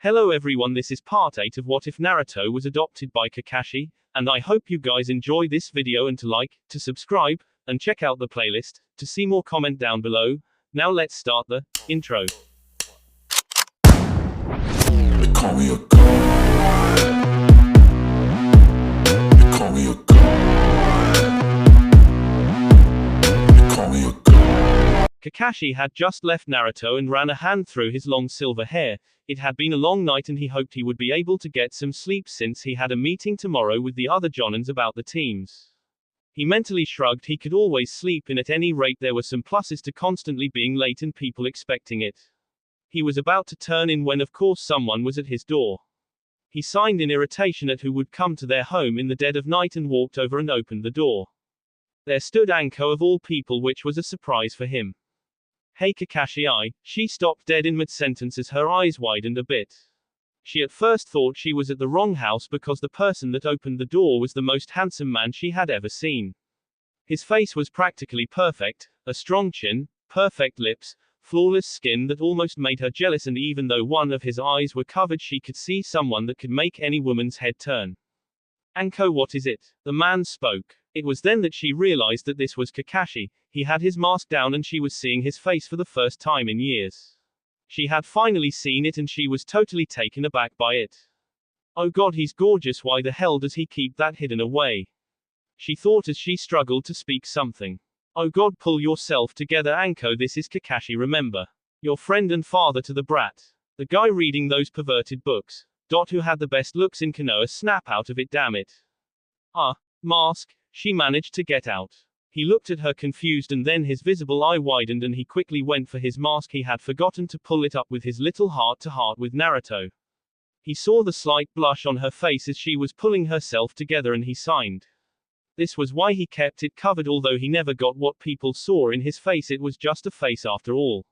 Hello everyone, this is part 8 of What If Naruto Was Adopted by Kakashi, and I hope you guys enjoy this video and to like, to subscribe, and check out the playlist, to see more comment down below. Now let's start the intro. They call me a god. They call me a god. They call me a god. Kakashi had just left Naruto and ran a hand through his long silver hair. It had been a long night and he hoped he would be able to get some sleep since he had a meeting tomorrow with the other Jonins about the teams. He mentally shrugged. He could always sleep in. At any rate, there were some pluses to constantly being late and people expecting it. He was about to turn in when of course someone was at his door. He signed in irritation at who would come to their home in the dead of night and walked over and opened the door. There stood Anko of all people, which was a surprise for him. "Hey Kakashi," she stopped dead in mid-sentence as her eyes widened a bit. She at first thought she was at the wrong house because the person that opened the door was the most handsome man she had ever seen. His face was practically perfect, a strong chin, perfect lips, flawless skin that almost made her jealous, and even though one of his eyes were covered she could see someone that could make any woman's head turn. "Anko, what is it?" the man spoke. It was then that she realized that this was Kakashi. He had his mask down and she was seeing his face for the first time in years. She had finally seen it and she was totally taken aback by it. "Oh god, he's gorgeous. Why the hell does he keep that hidden away?" she thought as she struggled to speak something. "Oh god, pull yourself together, Anko. This is Kakashi, remember? Your friend and father to the brat. The guy reading those perverted books. Who had the best looks in Konoha. Snap out of it, damn it." Mask, she managed to get out. He looked at her confused and then his visible eye widened and he quickly went for his mask. He had forgotten to pull it up with his little heart-to-heart with Naruto. He saw the slight blush on her face as she was pulling herself together and he signed. This was why he kept it covered, although he never got what people saw in his face. It was just a face after all.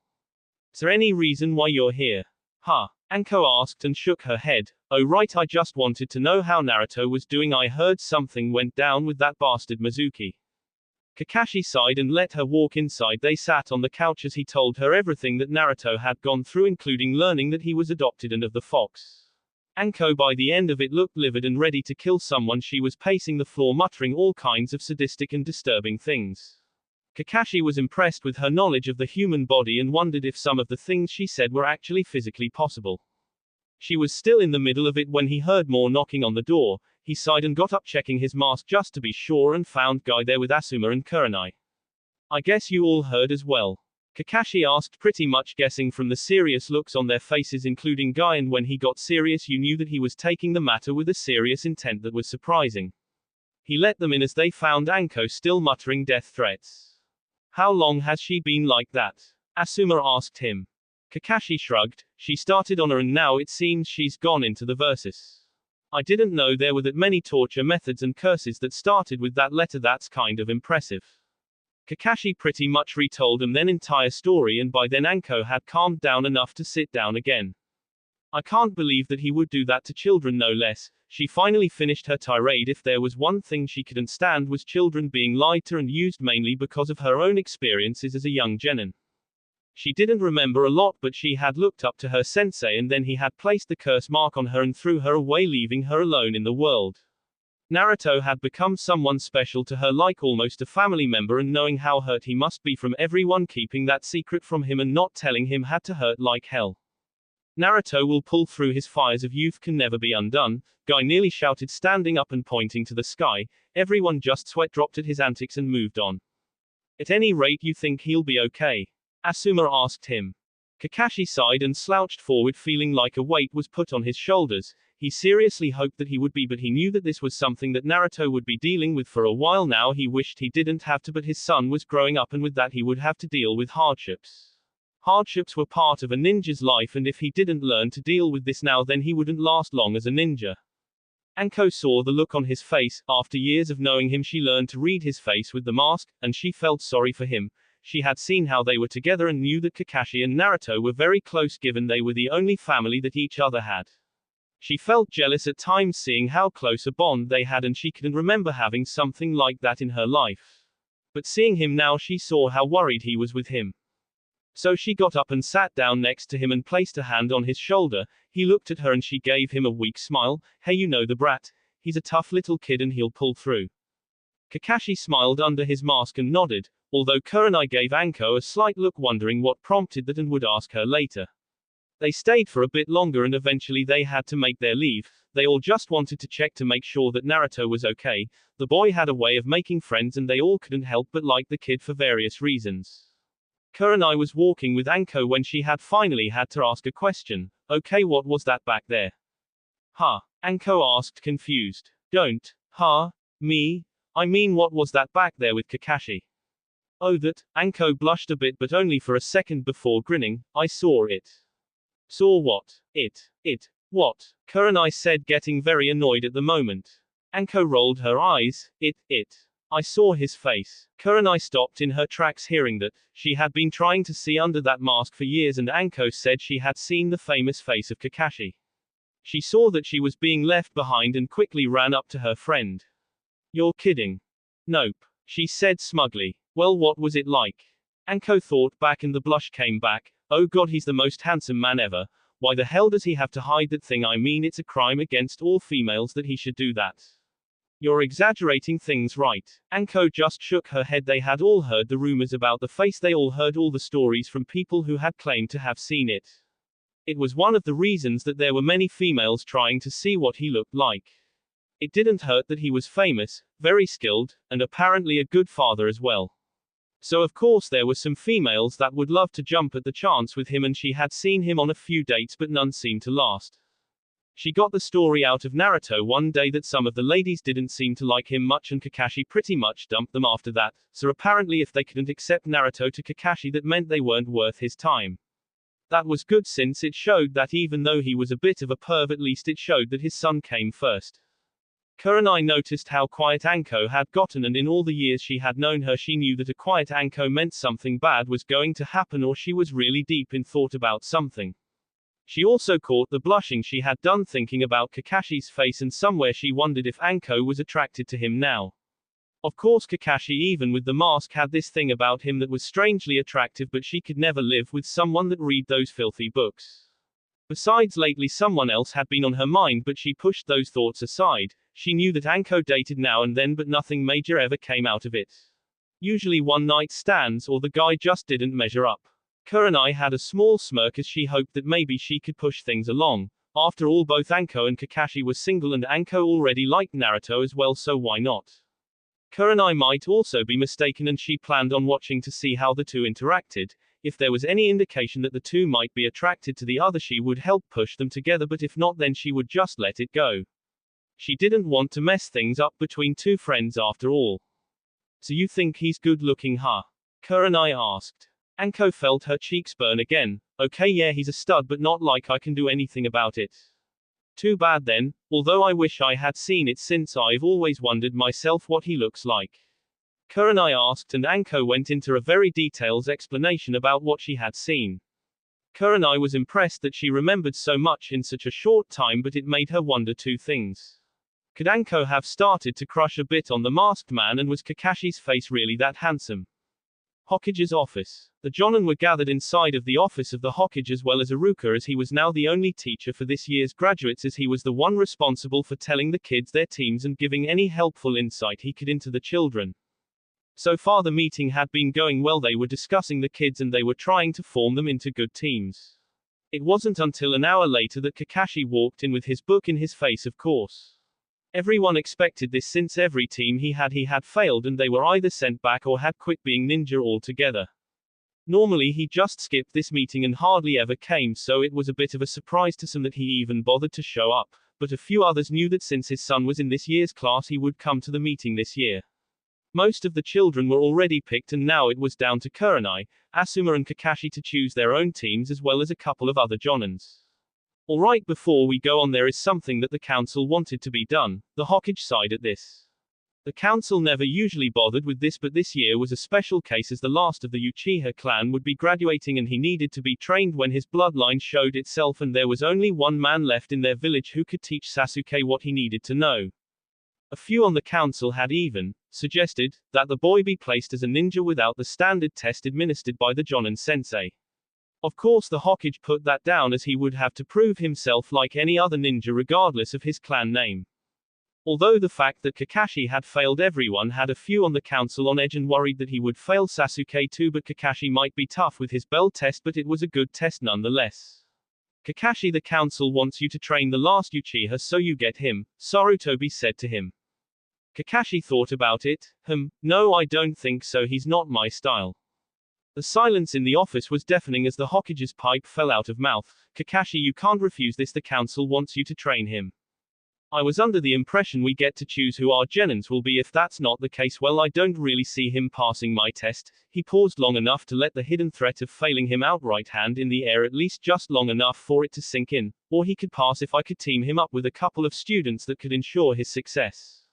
"Is there any reason why you're here?" Anko asked and shook her head. "Oh right, I just wanted to know how Naruto was doing. I heard something went down with that bastard Mizuki." Kakashi sighed and let her walk inside. They sat on the couch as he told her everything that Naruto had gone through, including learning that he was adopted and of the fox. Anko by the end of it looked livid and ready to kill someone. She was pacing the floor muttering all kinds of sadistic and disturbing things. Kakashi was impressed with her knowledge of the human body and wondered if some of the things she said were actually physically possible. She was still in the middle of it when he heard more knocking on the door. He sighed and got up, checking his mask just to be sure, and found Guy there with Asuma and Kurenai. "I guess you all heard as well?" Kakashi asked, pretty much guessing from the serious looks on their faces, including Guy, and when he got serious you knew that he was taking the matter with a serious intent that was surprising. He let them in as they found Anko still muttering death threats. "How long has she been like that?" Asuma asked him. Kakashi shrugged. "She started on her and now it seems she's gone into the versus. I didn't know there were that many torture methods and curses that started with that letter. That's kind of impressive." Kakashi pretty much retold him their entire story, and by then Anko had calmed down enough to sit down again. "I can't believe that he would do that to children, no less." She finally finished her tirade. If there was one thing she couldn't stand was children being lied to and used, mainly because of her own experiences as a young genin. She didn't remember a lot, but she had looked up to her sensei and then he had placed the curse mark on her and threw her away, leaving her alone in the world. Naruto had become someone special to her, like almost a family member, and knowing how hurt he must be from everyone keeping that secret from him and not telling him had to hurt like hell. "Naruto will pull through. His fires of youth can never be undone," Guy nearly shouted, standing up and pointing to the sky. Everyone just sweat dropped at his antics and moved on. "At any rate, you think he'll be okay?" Asuma asked him. Kakashi sighed and slouched forward, feeling like a weight was put on his shoulders. He seriously hoped that he would be, but he knew that this was something that Naruto would be dealing with for a while now. He wished he didn't have to, but his son was growing up and with that he would have to deal with hardships. Hardships were part of a ninja's life, and if he didn't learn to deal with this now, then he wouldn't last long as a ninja. Anko saw the look on his face. After years of knowing him, she learned to read his face with the mask, and she felt sorry for him. She had seen how they were together and knew that Kakashi and Naruto were very close, given they were the only family that each other had. She felt jealous at times seeing how close a bond they had, and she couldn't remember having something like that in her life. But seeing him now, she saw how worried he was with him. So she got up and sat down next to him and placed a hand on his shoulder. He looked at her and she gave him a weak smile. Hey, you know the brat. He's a tough little kid and he'll pull through. Kakashi smiled under his mask and nodded, although Kurenai gave Anko a slight look wondering what prompted that and would ask her later. They stayed for a bit longer and eventually they had to make their leave. They all just wanted to check to make sure that Naruto was okay. The boy had a way of making friends and they all couldn't help but like the kid for various reasons. Kurenai was walking with Anko when she had finally had to ask a question. Okay, what was that back there? Huh? Anko asked confused. Don't, huh? Me? I mean what was that back there with Kakashi? Oh that, Anko blushed a bit but only for a second before grinning. I saw it. Saw what? It. What? Kurenai said getting very annoyed at the moment. Anko rolled her eyes. It. I saw his face. Kurenai stopped in her tracks hearing that. She had been trying to see under that mask for years and Anko said she had seen the famous face of Kakashi. She saw that she was being left behind and quickly ran up to her friend. You're kidding. Nope. She said smugly. Well, what was it like? Anko thought back and the blush came back. Oh god, he's the most handsome man ever. Why the hell does he have to hide that thing? I mean, it's a crime against all females that he should do that. You're exaggerating things, right? Anko just shook her head. They had all heard the rumors about the face. They all heard all the stories from people who had claimed to have seen it. It was one of the reasons that there were many females trying to see what he looked like. It didn't hurt that he was famous, very skilled, and apparently a good father as well. So of course there were some females that would love to jump at the chance with him and she had seen him on a few dates but none seemed to last. She got the story out of Naruto one day that some of the ladies didn't seem to like him much and Kakashi pretty much dumped them after that, so apparently if they couldn't accept Naruto to Kakashi that meant they weren't worth his time. That was good since it showed that even though he was a bit of a perv at least it showed that his son came first. Kurenai noticed how quiet Anko had gotten and in all the years she had known her she knew that a quiet Anko meant something bad was going to happen or she was really deep in thought about something. She also caught the blushing she had done thinking about Kakashi's face and somewhere she wondered if Anko was attracted to him now. Of course Kakashi even with the mask had this thing about him that was strangely attractive but she could never live with someone that read those filthy books. Besides lately someone else had been on her mind but she pushed those thoughts aside. She knew that Anko dated now and then but nothing major ever came out of it. Usually one night stands or the guy just didn't measure up. Kurenai had a small smirk as she hoped that maybe she could push things along. After all both Anko and Kakashi were single and Anko already liked Naruto as well so why not? Kurenai might also be mistaken and she planned on watching to see how the two interacted. If there was any indication that the two might be attracted to the other she would help push them together but if not then she would just let it go. She didn't want to mess things up between two friends after all. So you think he's good looking, huh? Kurenai asked. Anko felt her cheeks burn again. Okay, yeah, he's a stud but not like I can do anything about it. Too bad then, although I wish I had seen it since I've always wondered myself what he looks like. Kurenai asked and Anko went into a very detailed explanation about what she had seen. Kurenai was impressed that she remembered so much in such a short time but it made her wonder two things. Could Anko have started to crush a bit on the masked man and was Kakashi's face really that handsome? Hokage's office. The Jonin were gathered inside of the office of the Hokage as well as Iruka as he was now the only teacher for this year's graduates as he was the one responsible for telling the kids their teams and giving any helpful insight he could into the children. So far the meeting had been going well. They were discussing the kids and they were trying to form them into good teams. It wasn't until an hour later that Kakashi walked in with his book in his face of course. Everyone expected this since every team he had failed and they were either sent back or had quit being ninja altogether. Normally he just skipped this meeting and hardly ever came so it was a bit of a surprise to some that he even bothered to show up, but a few others knew that since his son was in this year's class he would come to the meeting this year. Most of the children were already picked and now it was down to Kurenai, Asuma and Kakashi to choose their own teams as well as a couple of other Jonins. Alright, before we go on there is something that the council wanted to be done, the Hokage side at this. The council never usually bothered with this but this year was a special case as the last of the Uchiha clan would be graduating and he needed to be trained when his bloodline showed itself and there was only one man left in their village who could teach Sasuke what he needed to know. A few on the council had even suggested that the boy be placed as a ninja without the standard test administered by the Jonin sensei. Of course the Hokage put that down as he would have to prove himself like any other ninja regardless of his clan name. Although the fact that Kakashi had failed everyone had a few on the council on edge and worried that he would fail Sasuke too, but Kakashi might be tough with his bell test, but it was a good test nonetheless. Kakashi, the council wants you to train the last Uchiha, so you get him, Sarutobi said to him. Kakashi thought about it. No, I don't think so, he's not my style. The silence in the office was deafening as the Hokage's pipe fell out of mouth. Kakashi, you can't refuse this, the council wants you to train him. I was under the impression we get to choose who our genins will be. If that's not the case, well, I don't really see him passing my test. He paused long enough to let the hidden threat of failing him outright hand in the air, at least just long enough for it to sink in. Or he could pass if I could team him up with a couple of students that could ensure his success.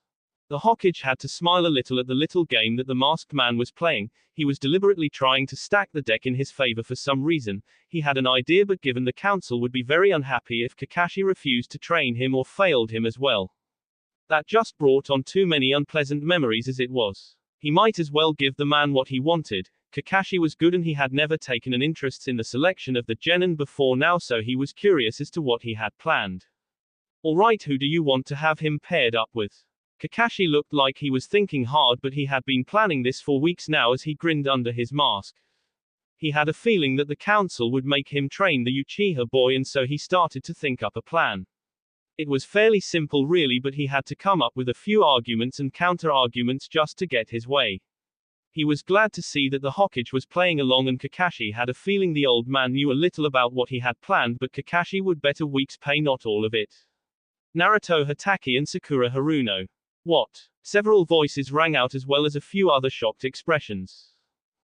The Hokage had to smile a little at the little game that the masked man was playing. He was deliberately trying to stack the deck in his favor for some reason. He had an idea, but given the council would be very unhappy if Kakashi refused to train him or failed him as well. That just brought on too many unpleasant memories as it was. He might as well give the man what he wanted. Kakashi was good and he had never taken an interest in the selection of the genin before now, so he was curious as to what he had planned. Alright, who do you want to have him paired up with? Kakashi looked like he was thinking hard, but he had been planning this for weeks now as he grinned under his mask. He had a feeling that the council would make him train the Uchiha boy, and so he started to think up a plan. It was fairly simple really, but he had to come up with a few arguments and counter-arguments just to get his way. He was glad to see that the Hokage was playing along, and Kakashi had a feeling the old man knew a little about what he had planned, but Kakashi would bet a week's pay not all of it. Naruto Hatake and Sakura Haruno. What? Several voices rang out, as well as a few other shocked expressions.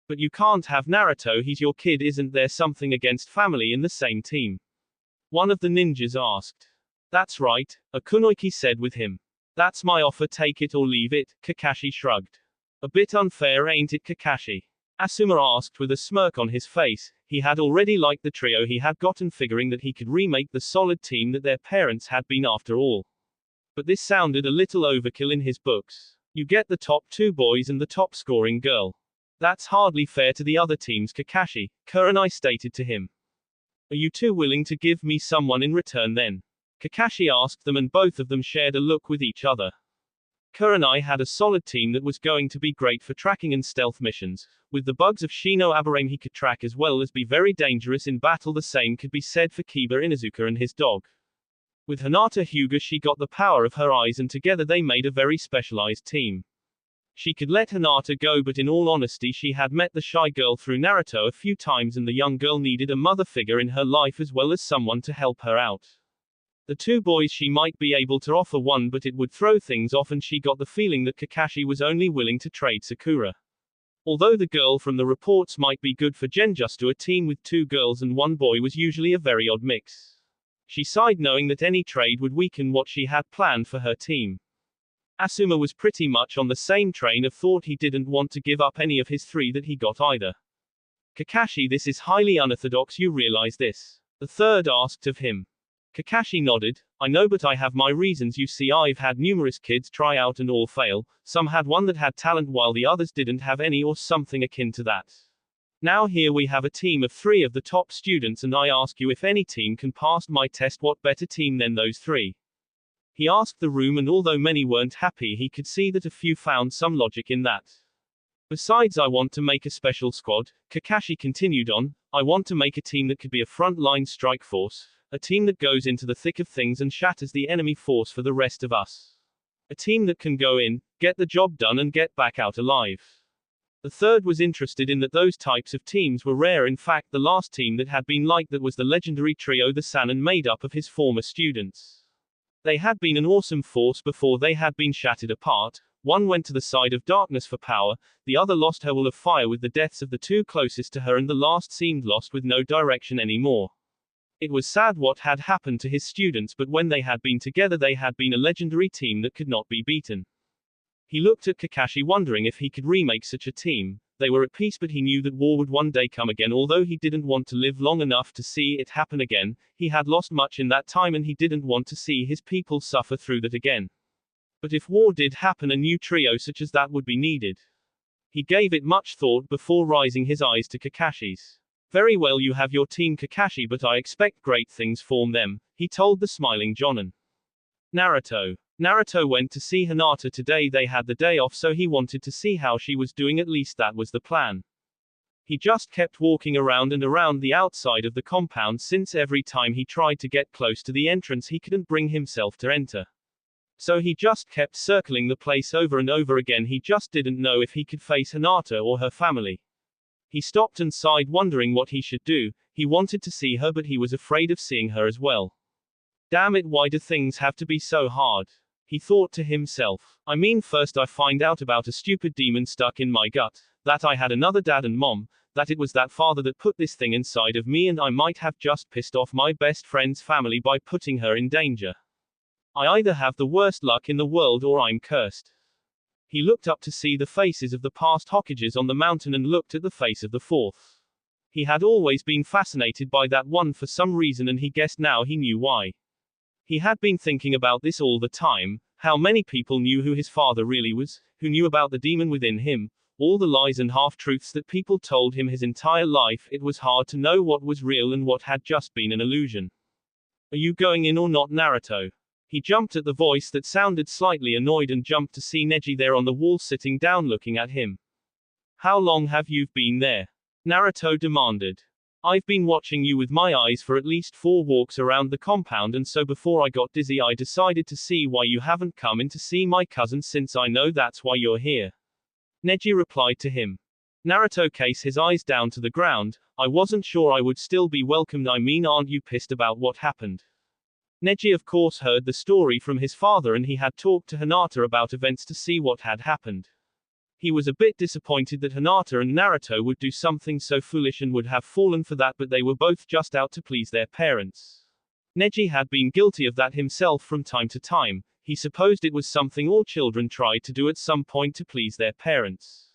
But you can't have Naruto, he's your kid, isn't there something against family in the same team? One of the ninjas asked. That's right, a kunoichi said with him. That's my offer, take it or leave it, Kakashi shrugged. A bit unfair, ain't it, Kakashi? Asuma asked with a smirk on his face. He had already liked the trio he had gotten, figuring that he could remake the solid team that their parents had been after all. But this sounded a little overkill in his books. You get the top 2 boys and the top scoring girl. That's hardly fair to the other teams, Kakashi, Kurenai stated to him. Are you two willing to give me someone in return then? Kakashi asked them, and both of them shared a look with each other. Kurenai had a solid team that was going to be great for tracking and stealth missions. With the bugs of Shino Aburame, he could track as well as be very dangerous in battle. The same could be said for Kiba Inuzuka and his dog. With Hinata Hyuga, she got the power of her eyes, and together they made a very specialized team. She could let Hinata go, but in all honesty she had met the shy girl through Naruto a few times, and the young girl needed a mother figure in her life as well as someone to help her out. The 2 boys she might be able to offer one, but it would throw things off, and she got the feeling that Kakashi was only willing to trade Sakura. Although the girl from the reports might be good for Genjutsu, a team with 2 girls and 1 boy was usually a very odd mix. She sighed, knowing that any trade would weaken what she had planned for her team. Asuma was pretty much on the same train of thought. He didn't want to give up any of his 3 that he got either. Kakashi, this is highly unorthodox, you realize this? The third asked of him. Kakashi nodded. I know, but I have my reasons. You see, I've had numerous kids try out and all fail. Some had one that had talent while the others didn't have any, or something akin to that. Now here we have a team of 3 of the top students, and I ask you, if any team can pass my test, what better team than those 3? He asked the room, and although many weren't happy, he could see that a few found some logic in that. Besides, I want to make a special squad, Kakashi continued on. I want to make a team that could be a front-line strike force, a team that goes into the thick of things and shatters the enemy force for the rest of us. A team that can go in, get the job done, and get back out alive. The third was interested in that those types of teams were rare. In fact, the last team that had been like that was the legendary trio the Sannin, made up of his former students. They had been an awesome force before they had been shattered apart. One went to the side of darkness for power, the other lost her will of fire with the deaths of the 2 closest to her, and the last seemed lost with no direction anymore. It was sad what had happened to his students, but when they had been together they had been a legendary team that could not be beaten. He looked at Kakashi, wondering if he could remake such a team. They were at peace, but he knew that war would one day come again. Although he didn't want to live long enough to see it happen again, he had lost much in that time, and he didn't want to see his people suffer through that again. But if war did happen, a new trio such as that would be needed. He gave it much thought before raising his eyes to Kakashi's. Very well, you have your team Kakashi, but I expect great things from them, he told the smiling Jonin. Naruto went to see Hinata today. They had the day off, so he wanted to see how she was doing. At least that was the plan. He just kept walking around and around the outside of the compound, since every time he tried to get close to the entrance he couldn't bring himself to enter. So he just kept circling the place over and over again. He just didn't know if he could face Hinata or her family. He stopped and sighed, wondering what he should do. He wanted to see her, but he was afraid of seeing her as well. Damn it, why do things have to be so hard? He thought to himself. I mean, first I find out about a stupid demon stuck in my gut, that I had another dad and mom, that it was that father that put this thing inside of me, and I might have just pissed off my best friend's family by putting her in danger. I either have the worst luck in the world or I'm cursed. He looked up to see the faces of the past Hokages on the mountain and looked at the face of the fourth. He had always been fascinated by that one for some reason, and he guessed now he knew why. He had been thinking about this all the time, how many people knew who his father really was, who knew about the demon within him, all the lies and half-truths that people told him his entire life. It was hard to know what was real and what had just been an illusion. Are you going in or not, Naruto? He jumped at the voice that sounded slightly annoyed and jumped to see Neji there on the wall sitting down looking at him. How long have you been there? Naruto demanded. I've been watching you with my eyes for at least 4 walks around the compound, and so before I got dizzy I decided to see why you haven't come in to see my cousin, since I know that's why you're here. Neji replied to him. Naruto cast his eyes down to the ground. I wasn't sure I would still be welcomed. I mean, aren't you pissed about what happened? Neji of course heard the story from his father, and he had talked to Hinata about events to see what had happened. He was a bit disappointed that Hinata and Naruto would do something so foolish and would have fallen for that, but they were both just out to please their parents. Neji had been guilty of that himself from time to time. He supposed it was something all children tried to do at some point to please their parents.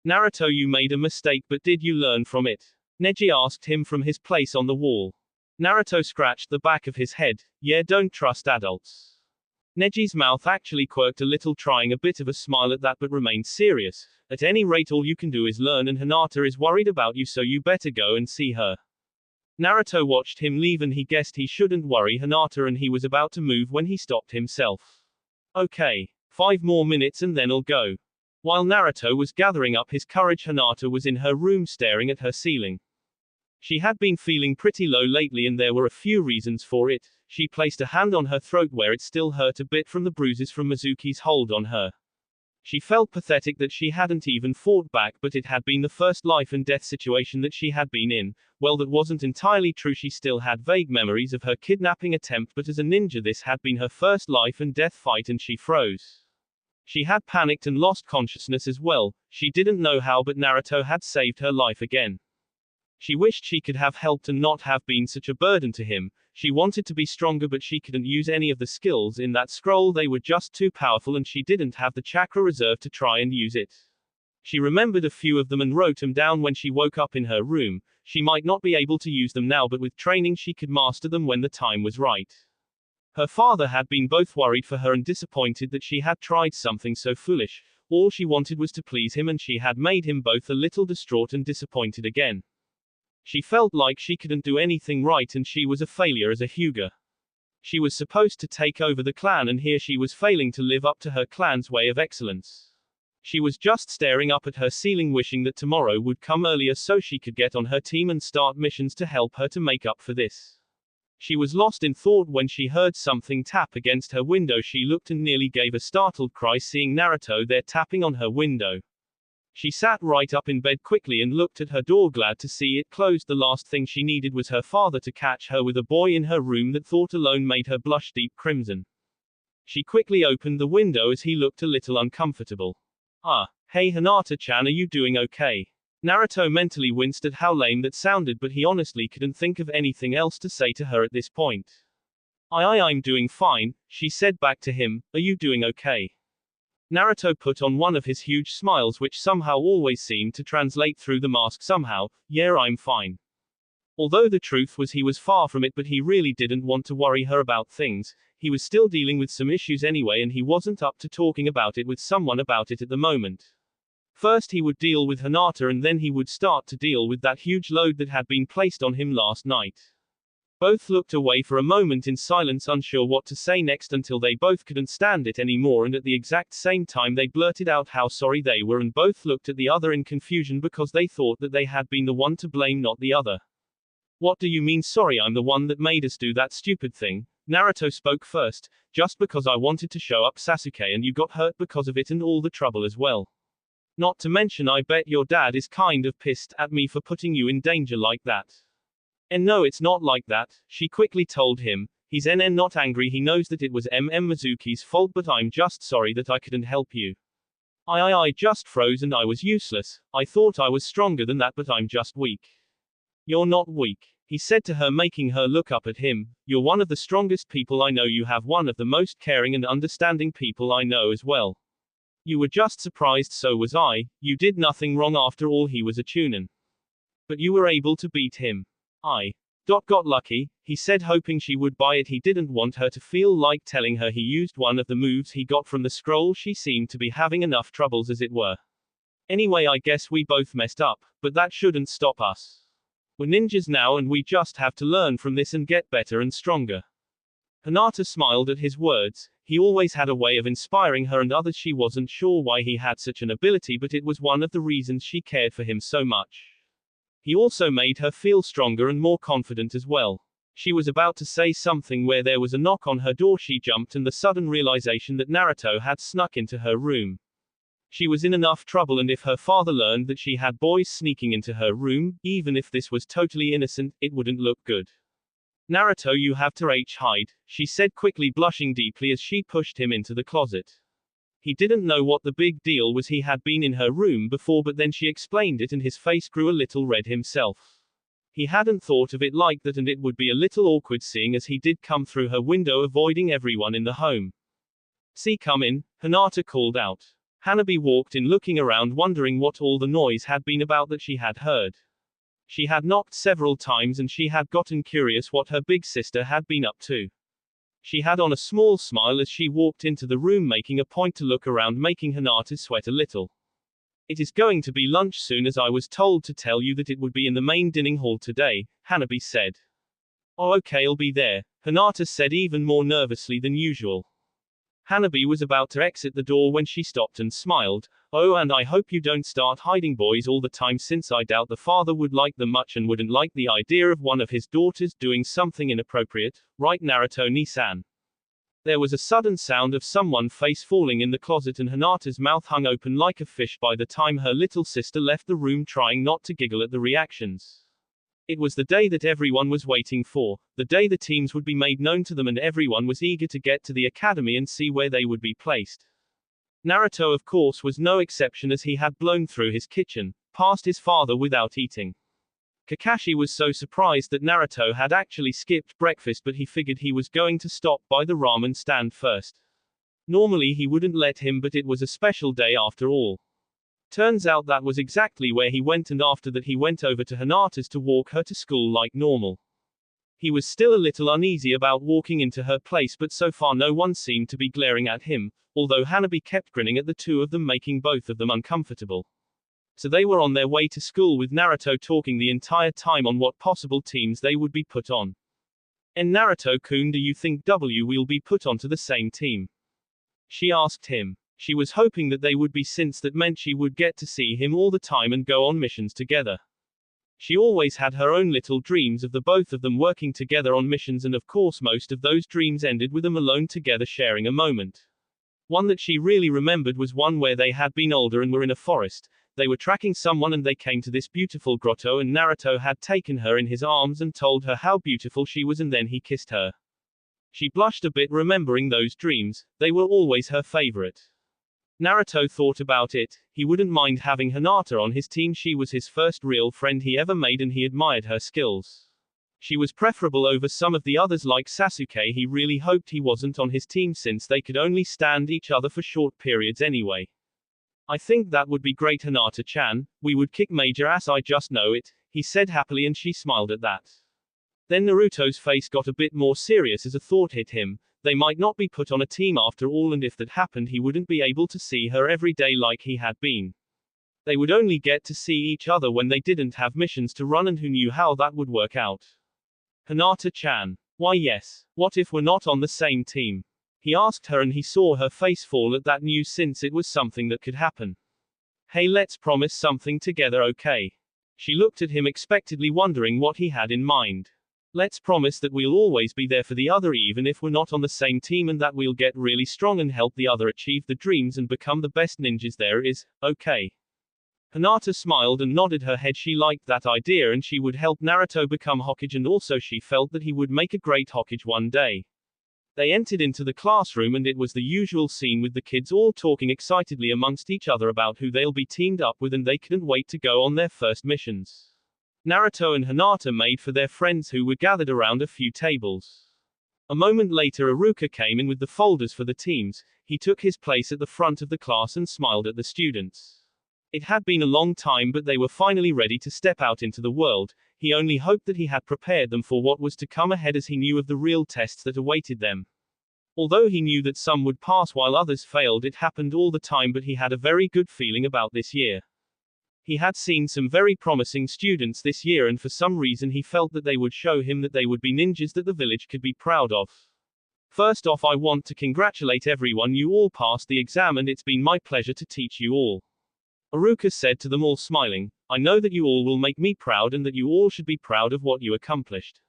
Naruto, you made a mistake, but did you learn from it? Neji asked him from his place on the wall. Naruto scratched the back of his head. Yeah, don't trust adults. Neji's mouth actually quirked a little, trying a bit of a smile at that, but remained serious. At any rate, all you can do is learn, and Hinata is worried about you, so you better go and see her. Naruto watched him leave, and he guessed he shouldn't worry Hinata, and he was about to move when he stopped himself. Okay. 5 more minutes and then I'll go. While Naruto was gathering up his courage, Hinata was in her room staring at her ceiling. She had been feeling pretty low lately, and there were a few reasons for it. She placed a hand on her throat where it still hurt a bit from the bruises from Mizuki's hold on her. She felt pathetic that she hadn't even fought back, but it had been the first life and death situation that she had been in. Well, that wasn't entirely true. She still had vague memories of her kidnapping attempt, but as a ninja this had been her first life and death fight, and she froze. She had panicked and lost consciousness as well. She didn't know how, but Naruto had saved her life again. She wished she could have helped and not have been such a burden to him. She wanted to be stronger, but she couldn't use any of the skills in that scroll. They were just too powerful, and she didn't have the chakra reserve to try and use it. She remembered a few of them and wrote them down when she woke up in her room. She might not be able to use them now, but with training she could master them when the time was right. Her father had been both worried for her and disappointed that she had tried something so foolish. All she wanted was to please him, and she had made him both a little distraught and disappointed again. She felt like she couldn't do anything right, and she was a failure as a Hyuga. She was supposed to take over the clan, and here she was failing to live up to her clan's way of excellence. She was just staring up at her ceiling, wishing that tomorrow would come earlier so she could get on her team and start missions to help her to make up for this. She was lost in thought when she heard something tap against her window. She looked and nearly gave a startled cry seeing Naruto there tapping on her window. She sat right up in bed quickly and looked at her door, glad to see it closed. The last thing she needed was her father to catch her with a boy in her room. That thought alone made her blush deep crimson. She quickly opened the window as he looked a little uncomfortable. Hey Hinata-chan, are you doing okay? Naruto mentally winced at how lame that sounded, but he honestly couldn't think of anything else to say to her at this point. I'm doing fine, she said back to him. Are you doing okay? Naruto put on one of his huge smiles, which somehow always seemed to translate through the mask somehow. Yeah, I'm fine. Although the truth was he was far from it, but he really didn't want to worry her about things. He was still dealing with some issues anyway, and he wasn't up to talking about it with someone about it at the moment. First he would deal with Hinata and then he would start to deal with that huge load that had been placed on him last night. Both looked away for a moment in silence, unsure what to say next, until they both couldn't stand it anymore, and at the exact same time they blurted out how sorry they were, and both looked at the other in confusion because they thought that they had been the one to blame, not the other. What do you mean sorry? I'm the one that made us do that stupid thing. Naruto spoke first, just because I wanted to show up Sasuke and you got hurt because of it and all the trouble as well. Not to mention I bet your dad is kind of pissed at me for putting you in danger like that. And no, it's not like that, she quickly told him. He's not angry, he knows that it was Mizuki's fault, but I'm just sorry that I couldn't help you. I just froze and I was useless. I thought I was stronger than that, but I'm just weak. You're not weak, he said to her, making her look up at him. You're one of the strongest people I know. You have one of the most caring and understanding people I know as well. You were just surprised, so was I. You did nothing wrong after all, he was a Chunin. But you were able to beat him. I got lucky, he said, hoping she would buy it. He didn't want her to feel like telling her he used one of the moves he got from the scroll. She seemed to be having enough troubles as it were. Anyway, I guess we both messed up, but that shouldn't stop us. We're ninjas now and we just have to learn from this and get better and stronger. Hinata smiled at his words. He always had a way of inspiring her and others. She wasn't sure why he had such an ability, but it was one of the reasons she cared for him so much. He also made her feel stronger and more confident as well. She was about to say something where there was a knock on her door. She jumped, and the sudden realization that Naruto had snuck into her room. She was in enough trouble, and if her father learned that she had boys sneaking into her room, even if this was totally innocent, it wouldn't look good. Naruto, you have to hide, she said quickly, blushing deeply as she pushed him into the closet. He didn't know what the big deal was. He had been in her room before, but then she explained it and his face grew a little red himself. He hadn't thought of it like that, and it would be a little awkward seeing as he did come through her window, avoiding everyone in the home. See, come in, Hinata called out. Hanabi walked in, looking around, wondering what all the noise had been about that she had heard. She had knocked several times and she had gotten curious what her big sister had been up to. She had on a small smile as she walked into the room, making a point to look around, making Hinata sweat a little. It is going to be lunch soon, as I was told to tell you that it would be in the main dining hall today, Hanabi said. Oh, okay, I'll be there, Hinata said, even more nervously than usual. Hanabi was about to exit the door when she stopped and smiled. Oh, and I hope you don't start hiding boys all the time, since I doubt the father would like them much and wouldn't like the idea of one of his daughters doing something inappropriate, right, Naruto-ni-san? There was a sudden sound of someone's face falling in the closet, and Hinata's mouth hung open like a fish by the time her little sister left the room, trying not to giggle at the reactions. It was the day that everyone was waiting for, the day the teams would be made known to them, and everyone was eager to get to the academy and see where they would be placed. Naruto, of course, was no exception, as he had blown through his kitchen, past his father without eating. Kakashi was so surprised that Naruto had actually skipped breakfast, but he figured he was going to stop by the ramen stand first. Normally he wouldn't let him, but it was a special day after all. Turns out that was exactly where he went, and after that he went over to Hinata's to walk her to school like normal. He was still a little uneasy about walking into her place, but so far no one seemed to be glaring at him, although Hanabi kept grinning at the two of them, making both of them uncomfortable. So they were on their way to school, with Naruto talking the entire time on what possible teams they would be put on. And Naruto-kun, do you think we'll be put onto the same team? She asked him. She was hoping that they would be, since that meant she would get to see him all the time and go on missions together. She always had her own little dreams of the both of them working together on missions, and of course most of those dreams ended with them alone together sharing a moment. One that she really remembered was one where they had been older and were in a forest. They were tracking someone and they came to this beautiful grotto, and Naruto had taken her in his arms and told her how beautiful she was, and then he kissed her. She blushed a bit remembering those dreams, they were always her favorite. Naruto thought about it. He wouldn't mind having Hinata on his team. She was his first real friend he ever made, and he admired her skills. She was preferable over some of the others like Sasuke. He really hoped he wasn't on his team, since they could only stand each other for short periods anyway. I think that would be great, Hinata-chan. We would kick major ass, I just know it, he said happily, and she smiled at that. Then Naruto's face got a bit more serious as a thought hit him. They might not be put on a team after all, and if that happened he wouldn't be able to see her every day like he had been. They would only get to see each other when they didn't have missions to run, and who knew how that would work out. Hinata-chan. Why yes. What if we're not on the same team? He asked her, and he saw her face fall at that news, since it was something that could happen. Hey, let's promise something together, okay? She looked at him expectantly, wondering what he had in mind. Let's promise that we'll always be there for the other even if we're not on the same team, and that we'll get really strong and help the other achieve the dreams and become the best ninjas there is, okay? Hinata smiled and nodded her head. She liked that idea, and she would help Naruto become Hokage, and also she felt that he would make a great Hokage one day. They entered into the classroom, and it was the usual scene with the kids all talking excitedly amongst each other about who they'll be teamed up with, and they couldn't wait to go on their first missions. Naruto and Hinata made for their friends who were gathered around a few tables. A moment later, Iruka came in with the folders for the teams. He took his place at the front of the class and smiled at the students. It had been a long time, but they were finally ready to step out into the world. He only hoped that he had prepared them for what was to come ahead, as he knew of the real tests that awaited them. Although he knew that some would pass while others failed, it happened all the time, but he had a very good feeling about this year. He had seen some very promising students this year, and for some reason he felt that they would show him that they would be ninjas that the village could be proud of. First off, I want to congratulate everyone. You all passed the exam, and it's been my pleasure to teach you all. Iruka said to them all, smiling. I know that you all will make me proud, and that you all should be proud of what you accomplished.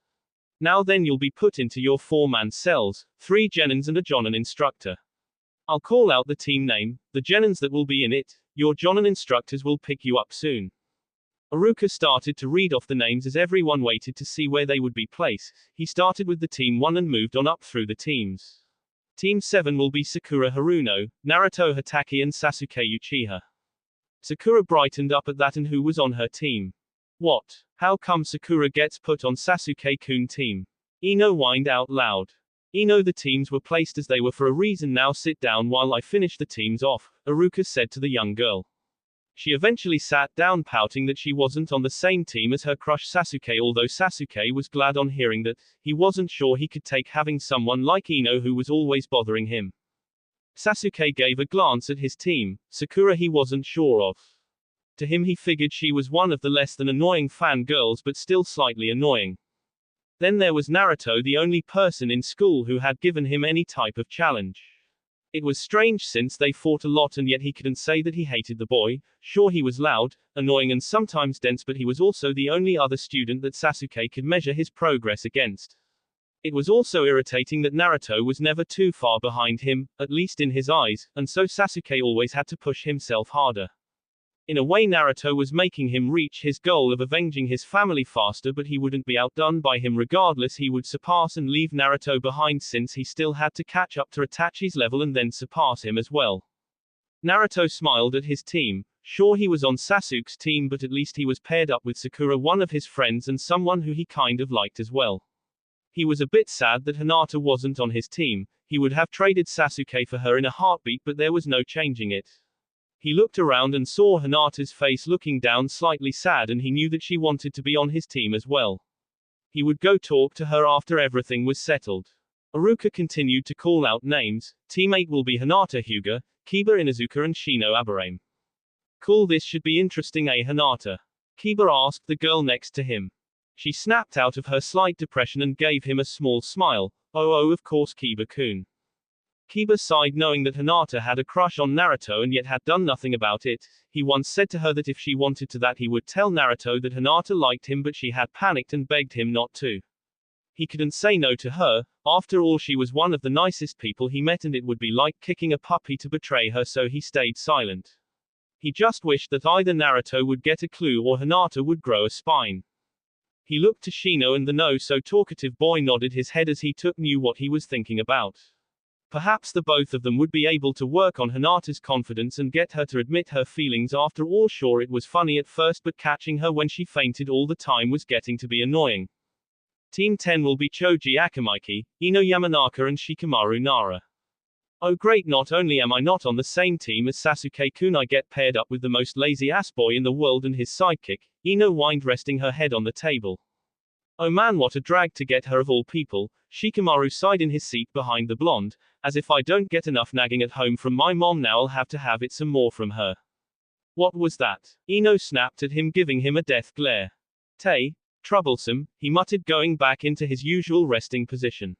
Now then, you'll be put into your 4-man cells, 3 genins and a jonin instructor. I'll call out the team name, the genins that will be in it. Your jonin instructors will pick you up soon. Iruka started to read off the names as everyone waited to see where they would be placed. He started with the team 1 and moved on up through the teams. Team 7 will be Sakura Haruno, Naruto Hatake and Sasuke Uchiha. Sakura brightened up at that. And who was on her team? What? How come Sakura gets put on Sasuke-kun team? Ino whined out loud. Ino, the teams were placed as they were for a reason. Now sit down while I finish the teams off, Iruka said to the young girl. She eventually sat down, pouting that she wasn't on the same team as her crush Sasuke, although Sasuke was glad on hearing that. He wasn't sure he could take having someone like Ino who was always bothering him. Sasuke gave a glance at his team. Sakura he wasn't sure of. To him, he figured she was one of the less than annoying fangirls, but still slightly annoying. Then there was Naruto, the only person in school who had given him any type of challenge. It was strange since they fought a lot, and yet he couldn't say that he hated the boy. Sure, he was loud, annoying and sometimes dense, but he was also the only other student that Sasuke could measure his progress against. It was also irritating that Naruto was never too far behind him, at least in his eyes, and so Sasuke always had to push himself harder. In a way, Naruto was making him reach his goal of avenging his family faster, but he wouldn't be outdone by him regardless. He would surpass and leave Naruto behind, since he still had to catch up to Itachi's level and then surpass him as well. Naruto smiled at his team. Sure, he was on Sasuke's team, but at least he was paired up with Sakura, one of his friends and someone who he kind of liked as well. He was a bit sad that Hinata wasn't on his team. He would have traded Sasuke for her in a heartbeat, but there was no changing it. He looked around and saw Hinata's face looking down, slightly sad, and he knew that she wanted to be on his team as well. He would go talk to her after everything was settled. Iruka continued to call out names. Team 8 will be Hinata Hyuga, Kiba Inuzuka and Shino Aburame. Cool, this should be interesting, eh Hinata? Kiba asked the girl next to him. She snapped out of her slight depression and gave him a small smile. Oh, of course, Kiba-kun. Kiba sighed, knowing that Hinata had a crush on Naruto and yet had done nothing about it. He once said to her that if she wanted to, that he would tell Naruto that Hinata liked him, but she had panicked and begged him not to. He couldn't say no to her. After all, she was one of the nicest people he met, and it would be like kicking a puppy to betray her, so he stayed silent. He just wished that either Naruto would get a clue or Hinata would grow a spine. He looked to Shino, and the no-so-talkative boy nodded his head as he knew what he was thinking about. Perhaps the both of them would be able to work on Hinata's confidence and get her to admit her feelings. After all, sure, it was funny at first, but catching her when she fainted all the time was getting to be annoying. Team 10 will be Choji Akamaiki, Ino Yamanaka and Shikamaru Nara. Oh great, not only am I not on the same team as Sasuke-kun, I get paired up with the most lazy-ass boy in the world and his sidekick, Ino whined, resting her head on the table. Oh man, what a drag to get her of all people. Shikamaru sighed in his seat behind the blonde. As if I don't get enough nagging at home from my mom, now I'll have it some more from her. What was that? Ino snapped at him, giving him a death glare. Troublesome, he muttered, going back into his usual resting position.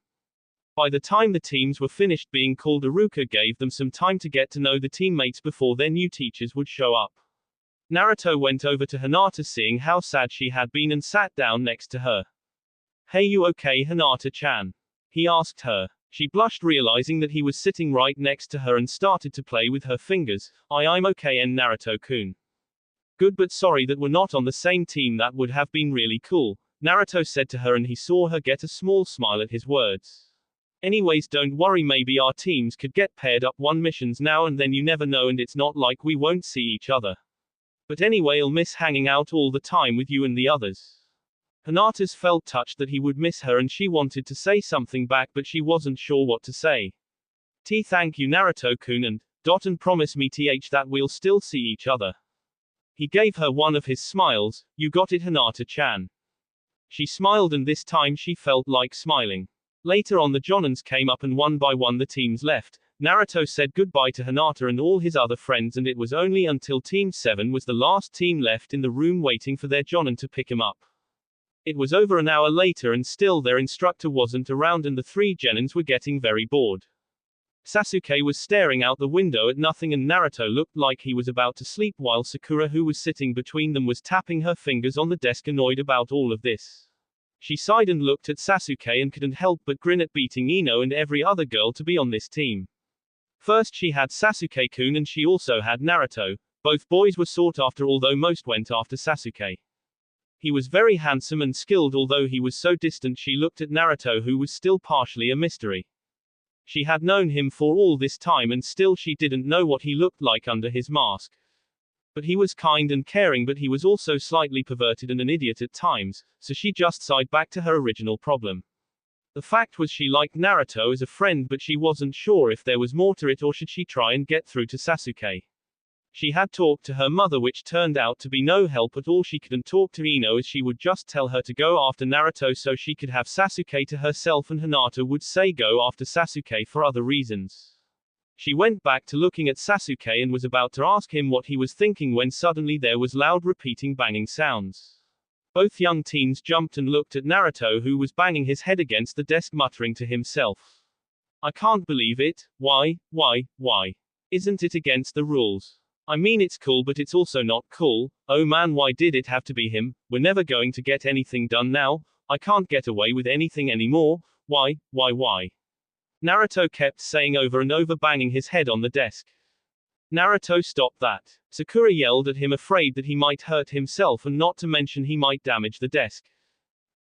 By the time the teams were finished being called, Iruka gave them some time to get to know the teammates before their new teachers would show up. Naruto went over to Hinata, seeing how sad she had been, and sat down next to her. Hey, you okay, Hinata-chan? He asked her. She blushed, realizing that he was sitting right next to her, and started to play with her fingers. I'm okay, Naruto-kun. Good, but sorry that we're not on the same team. That would have been really cool, Naruto said to her, and he saw her get a small smile at his words. Anyways, don't worry, maybe our teams could get paired up one missions now and then, you never know, and it's not like we won't see each other. But anyway, I'll miss hanging out all the time with you and the others. Hinata's felt touched that he would miss her, and she wanted to say something back, but she wasn't sure what to say. Thank you, Naruto-kun, and promise me that we'll still see each other. He gave her one of his smiles. You got it, Hinata-chan. She smiled, and this time she felt like smiling. Later on, the Jonins came up, and one by one the teams left. Naruto said goodbye to Hinata and all his other friends, and it was only until Team 7 was the last team left in the room waiting for their Jonin to pick him up. It was over an hour later, and still their instructor wasn't around, and the three Genins were getting very bored. Sasuke was staring out the window at nothing, and Naruto looked like he was about to sleep, while Sakura, who was sitting between them, was tapping her fingers on the desk, annoyed about all of this. She sighed and looked at Sasuke and couldn't help but grin at beating Ino and every other girl to be on this team. First she had Sasuke-kun, and she also had Naruto. Both boys were sought after, although most went after Sasuke. He was very handsome and skilled, although he was so distant. She looked at Naruto, who was still partially a mystery. She had known him for all this time, and still she didn't know what he looked like under his mask. But he was kind and caring, but he was also slightly perverted and an idiot at times, so she just sighed back to her original problem. The fact was, she liked Naruto as a friend, but she wasn't sure if there was more to it, or should she try and get through to Sasuke. She had talked to her mother, which turned out to be no help at all. She couldn't talk to Ino, as she would just tell her to go after Naruto so she could have Sasuke to herself, and Hinata would say go after Sasuke for other reasons. She went back to looking at Sasuke and was about to ask him what he was thinking when suddenly there was loud repeating banging sounds. Both young teens jumped and looked at Naruto, who was banging his head against the desk, muttering to himself. I can't believe it. Why? Isn't it against the rules? I mean, it's cool, but it's also not cool. Oh man, why did it have to be him? We're never going to get anything done now. I can't get away with anything anymore. Why? Naruto kept saying over and over, banging his head on the desk. Naruto, stop that. Sakura yelled at him, afraid that he might hurt himself, and not to mention he might damage the desk.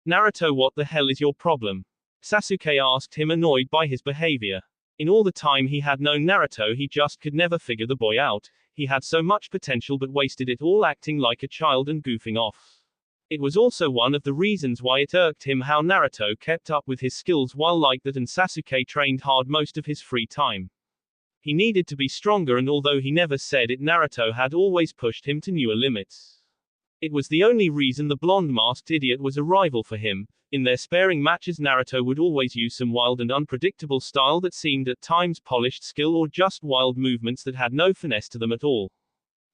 Naruto, what the hell is your problem? Sasuke asked him, annoyed by his behavior. In all the time he had known Naruto, he just could never figure the boy out. He had so much potential but wasted it all acting like a child and goofing off. It was also one of the reasons why it irked him how Naruto kept up with his skills while like that, and Sasuke trained hard most of his free time. He needed to be stronger, and although he never said it, Naruto had always pushed him to newer limits. It was the only reason the blonde-masked idiot was a rival for him. In their sparring matches, Naruto would always use some wild and unpredictable style that seemed at times polished skill, or just wild movements that had no finesse to them at all.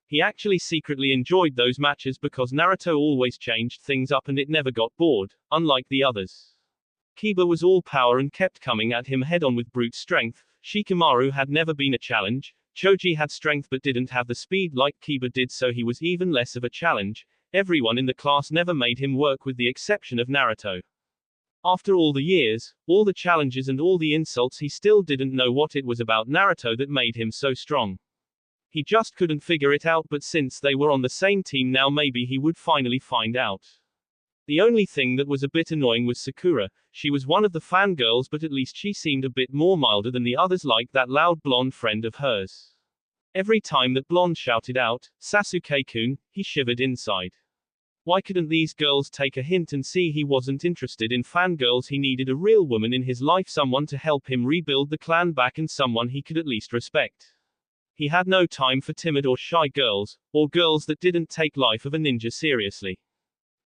He actually secretly enjoyed those matches because Naruto always changed things up and it never got bored, unlike the others. Kiba was all power and kept coming at him head-on with brute strength. Shikamaru had never been a challenge. Choji had strength but didn't have the speed like Kiba did, so he was even less of a challenge. Everyone in the class never made him work with the exception of Naruto. After all the years, all the challenges and all the insults, he still didn't know what it was about Naruto that made him so strong. He just couldn't figure it out, but since they were on the same team now, maybe he would finally find out. The only thing that was a bit annoying was Sakura. She was one of the fangirls, but at least she seemed a bit more milder than the others, like that loud blonde friend of hers. Every time that blonde shouted out, Sasuke-kun, he shivered inside. Why couldn't these girls take a hint and see he wasn't interested in fangirls? He needed a real woman in his life, someone to help him rebuild the clan back, and someone he could at least respect. He had no time for timid or shy girls, or girls that didn't take life of a ninja seriously.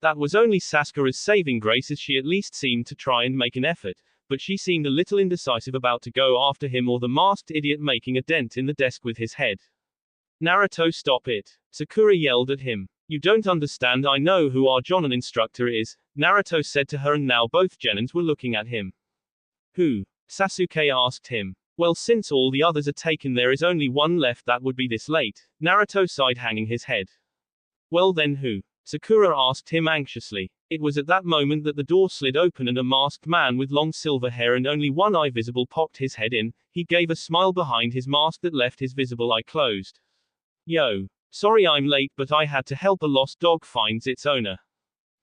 That was only Sakura's saving grace, as she at least seemed to try and make an effort, but she seemed a little indecisive about to go after him or the masked idiot making a dent in the desk with his head. Naruto, stop it. Sakura yelled at him. You don't understand, I know who our Jonin instructor is, Naruto said to her, and now both Genins were looking at him. Who? Sasuke asked him. Well, since all the others are taken, there is only one left that would be this late, Naruto sighed, hanging his head. Well then who? Sakura asked him anxiously. It was at that moment that the door slid open and a masked man with long silver hair and only one eye visible popped his head in. He gave a smile behind his mask that left his visible eye closed. Yo. Sorry I'm late, but I had to help a lost dog finds its owner.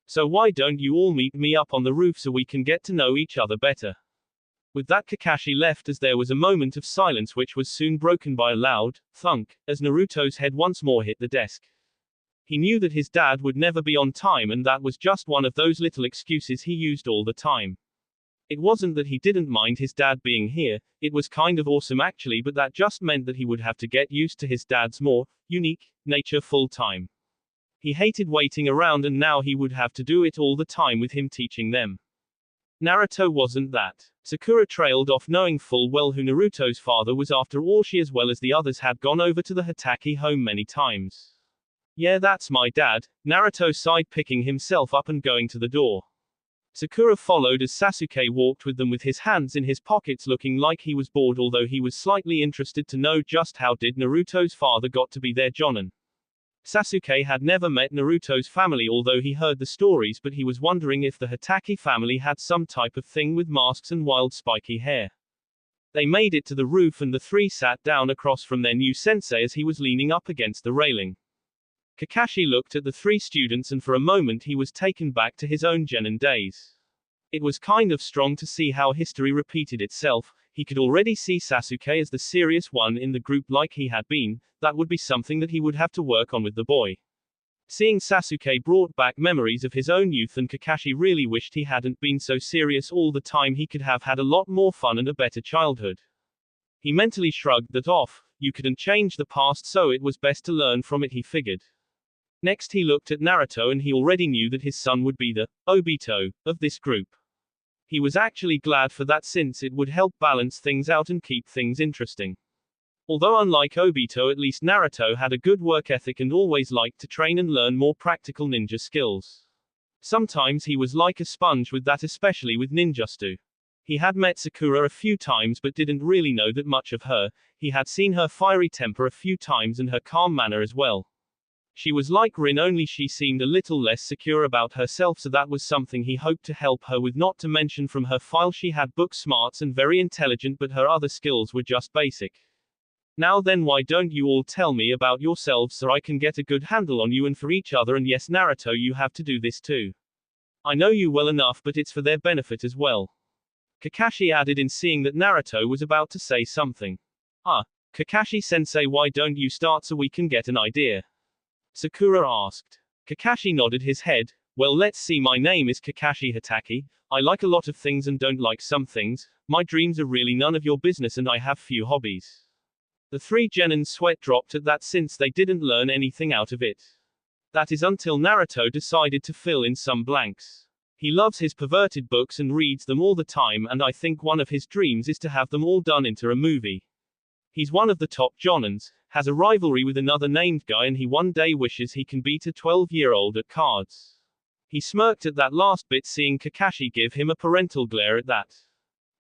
So why don't you all meet me up on the roof so we can get to know each other better? With that, Kakashi left as there was a moment of silence which was soon broken by a loud thunk as Naruto's head once more hit the desk. He knew that his dad would never be on time, and that was just one of those little excuses he used all the time. It wasn't that he didn't mind his dad being here, it was kind of awesome actually, but that just meant that he would have to get used to his dad's more unique nature full time. He hated waiting around, and now he would have to do it all the time with him teaching them. Naruto wasn't that. Sakura trailed off, knowing full well who Naruto's father was. After all, she as well as the others had gone over to the Hokage home many times. Yeah, that's my dad, Naruto sighed, picking himself up and going to the door. Sakura followed as Sasuke walked with them with his hands in his pockets, looking like he was bored, although he was slightly interested to know just how did Naruto's father got to be their Jonin. Sasuke had never met Naruto's family, although he heard the stories, but he was wondering if the Hokage family had some type of thing with masks and wild spiky hair. They made it to the roof and the three sat down across from their new sensei as he was leaning up against the railing. Kakashi looked at the three students and for a moment he was taken back to his own Genin days. It was kind of strong to see how history repeated itself. He could already see Sasuke as the serious one in the group like he had been. That would be something that he would have to work on with the boy. Seeing Sasuke brought back memories of his own youth, and Kakashi really wished he hadn't been so serious all the time. He could have had a lot more fun and a better childhood. He mentally shrugged that off. You couldn't change the past, so it was best to learn from it, he figured. Next he looked at Naruto, and he already knew that his son would be the Obito of this group. He was actually glad for that, since it would help balance things out and keep things interesting. Although unlike Obito, at least Naruto had a good work ethic and always liked to train and learn more practical ninja skills. Sometimes he was like a sponge with that, especially with ninjutsu. He had met Sakura a few times but didn't really know that much of her. He had seen her fiery temper a few times and her calm manner as well. She was like Rin, only she seemed a little less secure about herself, so that was something he hoped to help her with. Not to mention from her file she had book smarts and very intelligent, but her other skills were just basic. Now then, why don't you all tell me about yourselves so I can get a good handle on you and for each other, and yes Naruto, you have to do this too. I know you well enough, but it's for their benefit as well. Kakashi added in, seeing that Naruto was about to say something. Kakashi sensei, why don't you start so we can get an idea? Sakura asked. Kakashi nodded his head. Well, let's see, my name is Kakashi Hatake. I like a lot of things and don't like some things. My dreams are really none of your business and I have few hobbies. The three Genin's sweat dropped at that, since they didn't learn anything out of it. That is until Naruto decided to fill in some blanks. He loves his perverted books and reads them all the time, and I think one of his dreams is to have them all done into a movie. He's one of the top Jonins, has a rivalry with another named guy, and he one day wishes he can beat a 12-year-old at cards. He smirked at that last bit, seeing Kakashi give him a parental glare at that.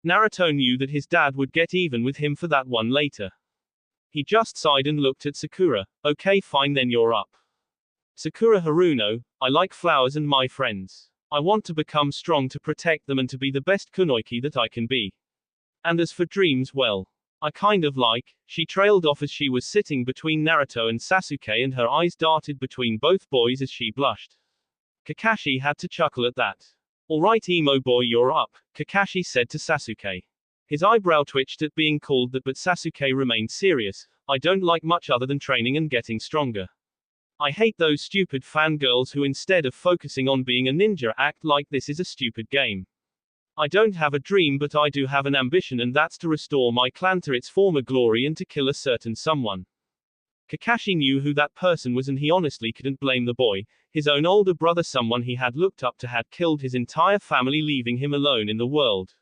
Naruto knew that his dad would get even with him for that one later. He just sighed and looked at Sakura. Okay, fine, then you're up. Sakura Haruno, I like flowers and my friends. I want to become strong to protect them and to be the best kunoichi that I can be. And as for dreams, well, I kind of like. She trailed off as she was sitting between Naruto and Sasuke, and her eyes darted between both boys as she blushed. Kakashi had to chuckle at that. Alright emo boy, you're up, Kakashi said to Sasuke. His eyebrow twitched at being called that, but Sasuke remained serious. I don't like much other than training and getting stronger. I hate those stupid fangirls who, instead of focusing on being a ninja, act like this is a stupid game. I don't have a dream, but I do have an ambition, and that's to restore my clan to its former glory and to kill a certain someone. Kakashi knew who that person was, and he honestly couldn't blame the boy. His own older brother, someone he had looked up to, had killed his entire family, leaving him alone in the world.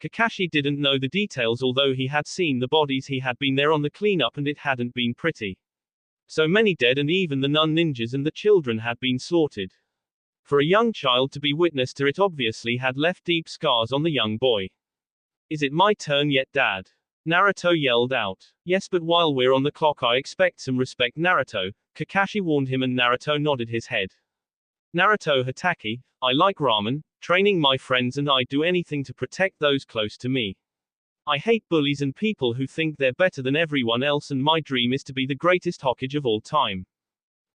Kakashi didn't know the details, although he had seen the bodies. He had been there on the cleanup and it hadn't been pretty. So many dead, and even the non-ninjas and the children had been slaughtered. For a young child to be witness to it obviously had left deep scars on the young boy. Is it my turn yet, Dad? Naruto yelled out. Yes, but while we're on the clock I expect some respect, Naruto, Kakashi warned him, and Naruto nodded his head. Naruto Hatake, I like ramen, training my friends, and I'd do anything to protect those close to me. I hate bullies and people who think they're better than everyone else, and my dream is to be the greatest Hokage of all time.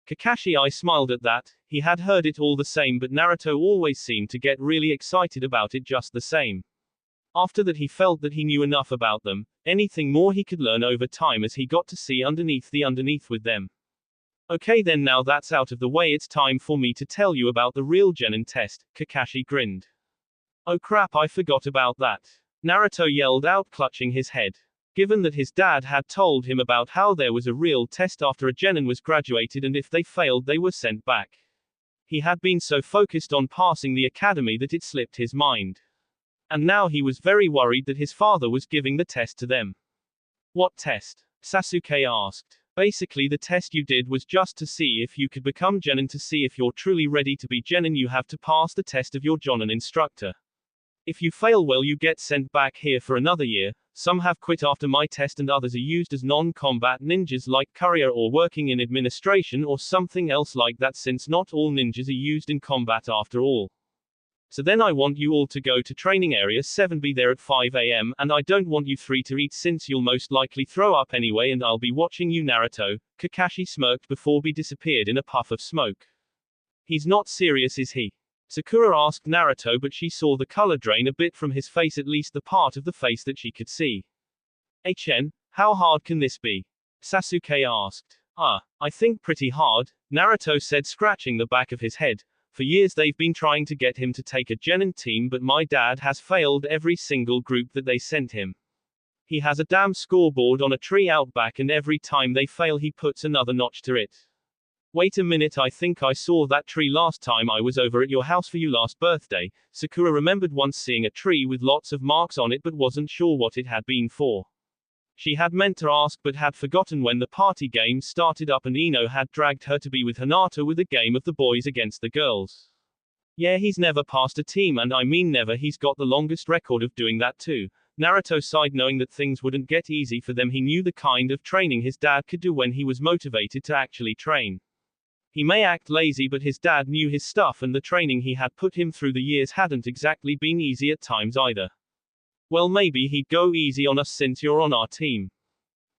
Kakashi I smiled at that. He had heard it all the same, but Naruto always seemed to get really excited about it just the same. After that he felt that he knew enough about them, anything more he could learn over time as he got to see underneath with them. Okay then, now that's out of the way, it's time for me to tell you about the real Genin test, Kakashi grinned. Oh crap, I forgot about that. Naruto yelled out, clutching his head. Given that his dad had told him about how there was a real test after a Genin was graduated and if they failed they were sent back. He had been so focused on passing the academy that it slipped his mind. And now he was very worried that his father was giving the test to them. What test? Sasuke asked. Basically the test you did was just to see if you could become Genin. To see if you're truly ready to be Genin you have to pass the test of your Jonin instructor. If you fail, well, you get sent back here for another year. Some have quit after my test and others are used as non-combat ninjas like courier or working in administration or something else like that, since not all ninjas are used in combat after all. So then I want you all to go to training area 7, be there at 5 AM, and I don't want you 3 to eat since you'll most likely throw up anyway, and I'll be watching you, Naruto. Kakashi smirked before he disappeared in a puff of smoke. He's not serious, is he? Sakura asked Naruto, but she saw the color drain a bit from his face, at least the part of the face that she could see. How hard can this be? Sasuke asked. I think pretty hard, Naruto said, scratching the back of his head. For years they've been trying to get him to take a Genin team, but my dad has failed every single group that they sent him. He has a damn scoreboard on a tree out back, and every time they fail he puts another notch to it. Wait a minute, I think I saw that tree last time I was over at your house for your last birthday. Sakura remembered once seeing a tree with lots of marks on it but wasn't sure what it had been for. She had meant to ask but had forgotten when the party game started up and Ino had dragged her to be with Hinata with a game of the boys against the girls. Yeah, he's never passed a team, and I mean never, he's got the longest record of doing that too. Naruto sighed, knowing that things wouldn't get easy for them. He knew the kind of training his dad could do when he was motivated to actually train. He may act lazy, but his dad knew his stuff, and the training he had put him through the years hadn't exactly been easy at times either. Well, maybe he'd go easy on us since you're on our team.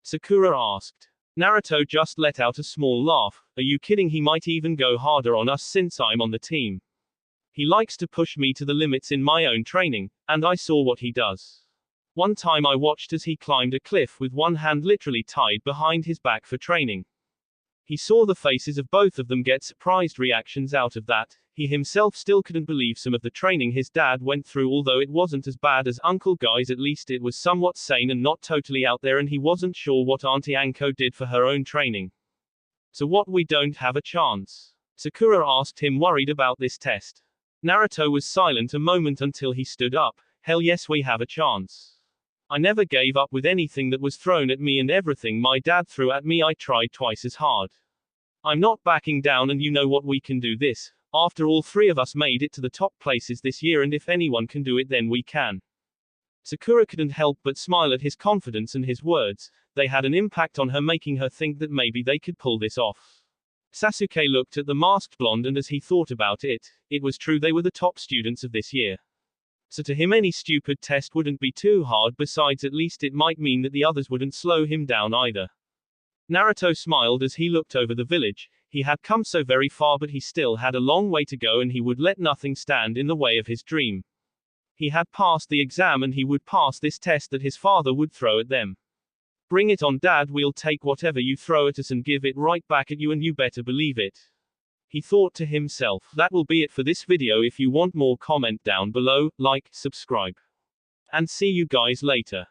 Sakura asked. Naruto just let out a small laugh. Are you kidding? He might even go harder on us since I'm on the team. He likes to push me to the limits in my own training, and I saw what he does. One time I watched as he climbed a cliff with one hand literally tied behind his back for training. He saw the faces of both of them get surprised reactions out of that. He himself still couldn't believe some of the training his dad went through, although it wasn't as bad as Uncle Guy's. At least it was somewhat sane and not totally out there, and he wasn't sure what Auntie Anko did for her own training. So what, we don't have a chance? Sakura asked him, worried about this test. Naruto was silent a moment until he stood up. Hell yes, we have a chance. I never gave up with anything that was thrown at me, and everything my dad threw at me I tried twice as hard. I'm not backing down, and you know what, we can do this. After all, 3 of us made it to the top places this year, and if anyone can do it, then we can. Sakura couldn't help but smile at his confidence and his words. They had an impact on her, making her think that maybe they could pull this off. Sasuke looked at the masked blonde, and as he thought about it, it was true, they were the top students of this year. So to him any stupid test wouldn't be too hard, besides at least it might mean that the others wouldn't slow him down either. Naruto smiled as he looked over the village. He had come so very far, but he still had a long way to go, and he would let nothing stand in the way of his dream. He had passed the exam, and he would pass this test that his father would throw at them. Bring it on, Dad, we'll take whatever you throw at us and give it right back at you, and you better believe it. He thought to himself. That will be it for this video. If you want more, comment down below, like, subscribe. And see you guys later.